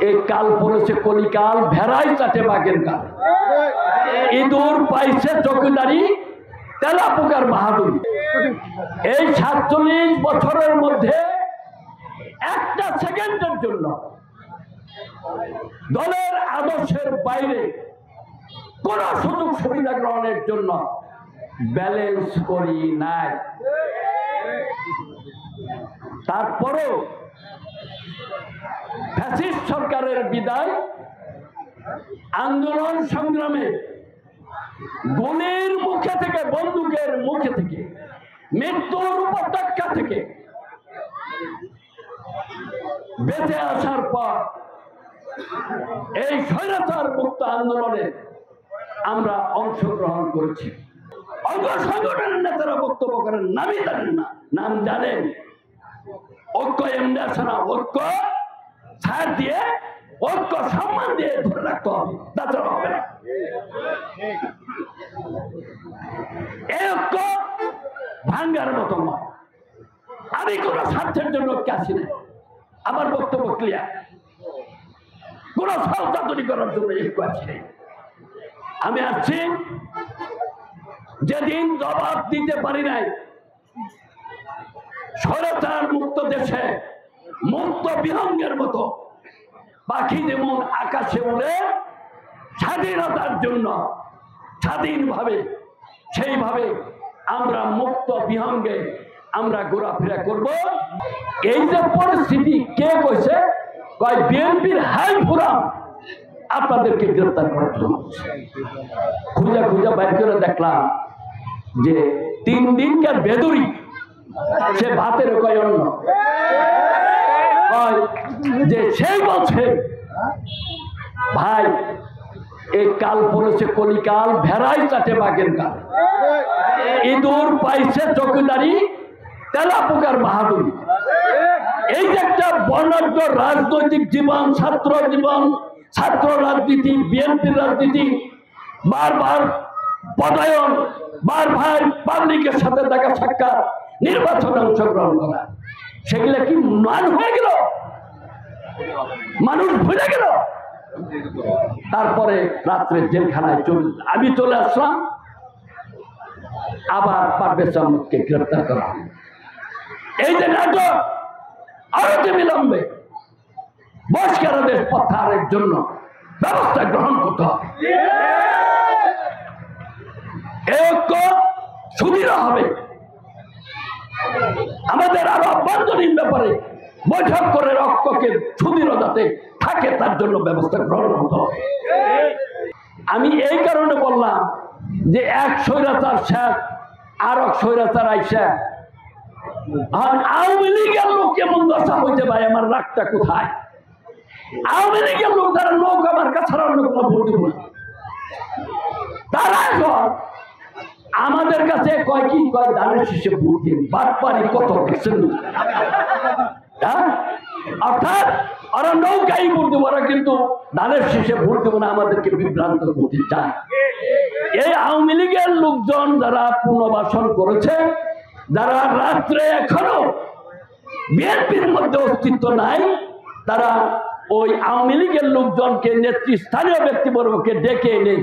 এই কাল পড়েছে কলিকাল, ভেড়াই চাটে বাঘের কাল। ইঁদুর পাইছে চৌকিদারি, তেলা পোকার বাহাদুরি। এই ৪৭ বছরের মধ্যে একটা সেকেন্ডের জন্য দলের আদর্শের বাইরে কোন সুযোগ সুবিধা গ্রহণের জন্য ব্যালেন্স করি নাই। তারপরেও ফ্যাসিস্ট সরকারের বিদায়, আন্দোলন সংগ্রামে গুলির মুখে থেকে, বন্দুকের মুখে থেকে, মৃত্যুর উপত্যকা থেকে বেঁচে আসার পর এই স্বৈরাচার মুক্ত আন্দোলনে আমরা অংশগ্রহণ করেছি। অঙ্গ সংগঠনের নেতারা বক্তব্য করেন, নামই জানেন না, নাম জানেন। ঐক্য এমনি আসে না, ঐক্য ছাড় দিয়ে, ঐক্য সম্মান দিয়ে ধরে রাখতে হবে, তাছাড়া হবে না। এই ঐক্য ভাঙ্গার মতো নয়। আমি কোন স্বার্থের জন্য ঐক্যে আসি না, আমার বক্তব্য ক্লিয়ার। কোন সত্তা তৈরি করার জন্য ঐক্য আসি নাই। আমি আসছি যেদিন জবাব দিতে পারি নাই, স্বৈরাচার মুক্ত দেশে মুক্ত বিহঙ্গের মতো পাখি যেমন আকাশে উড়ে স্বাধীনতার জন্য স্বাধীনভাবে, সেইভাবে আমরা মুক্ত বিহঙ্গে আমরা ঘোরাফেরা করব। এই যে পরিস্থিতি, কে কইছে? বিএনপির হাই ফোরাম আপনাদেরকে গ্রেফতার করার জন্য খুঁজা খুঁজা বাইর করে দেখলাম যে 3 দিনকার বেদুরি, সে ভাতের কয় অন্য, যে সেই বলছে ভাই এই কাল পড়েছে কলিকাল, ভেড়াই চাটে বাঘের কাল। ইঁদুর পাইছে চৌকিদারি, তেলা পোকার বাহাদুরি। এই যে একটা বর্ণাঢ্য রাজনৈতিক জীবন, ছাত্র জীবন, ছাত্র রাজনীতি, বিএনপির রাজনীতি, বারবার পদায়ন, বারবার পাবলিকের সাথে দেখা সাক্ষাৎ, নির্বাচনে অংশগ্রহণ করা, সেগুলো কি মান হয়ে গেল? মানুষ ভুলে গেল। তারপরে রাত্রে জেলখানায় আমি চলে আসলাম, আবার পারভেজ আহমদকে গ্রেফতার করা। এই যে নাটক, আরো যে বিলম্বে বহিষ্কারাদেশ প্রত্যাহারের জন্য ব্যবস্থা গ্রহণ করতে হবে। এই ঐক্য সুদৃঢ় হবে। আমাদের আরো অভ্যন্তরীণ ব্যাপারে বৈঠক করে ঐক্যকে সুদৃঢ় যাতে থাকে তার জন্য ব্যবস্থা গ্রহণ করতে হবে। আমি এই কারণে বললাম যে এক স্বৈরাচার শেখ, আর এক স্বৈরাচার আইসা, আওয়ামী লীগের লোক কেমন দশা হয়েছে ভাই, আমার রাগটা কোথায়? আওয়ামী লীগের লোক যারা লোক আমার কাছে অন্য কোনো ভোট দিব না, তারা এখন আমাদের কাছে কয় কি কয়, দানের শীষে ভোট দিন। বাটপারি কত দেখছেন? অর্থাৎ ওরা নৌকাই ভোট দেবো, ওরা কিন্তু ধানের শীষে ভোট দেবো না, আমাদেরকে বিভ্রান্ত করতে চায়। এই আওয়ামী লীগের লোকজন যারা পুনর্বাসন করেছে, যারা রাত্রে এখনো বিএনপির মধ্যে অস্তিত্ব নাই, তারা ওই আওয়ামী লীগের লোকজনকে, নেতৃস্থানীয় ব্যক্তিবর্গকে ডেকে এনে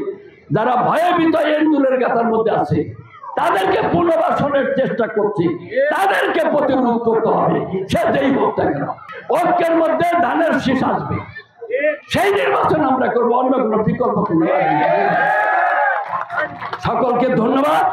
যারা ভয়ভীত এন্দুরের গাথার মধ্যে আছে, তাদেরকে পুনর্বাসনের চেষ্টা করছি, তাদেরকে প্রতিরোধ করতে হবে। সে যেই হোক না কেন, ঐক্যের মধ্যে ধানের শীষ আসবে, সেই নির্বাচন আমরা করবো, অন্য কোনো বিকল্প। সকলকে ধন্যবাদ।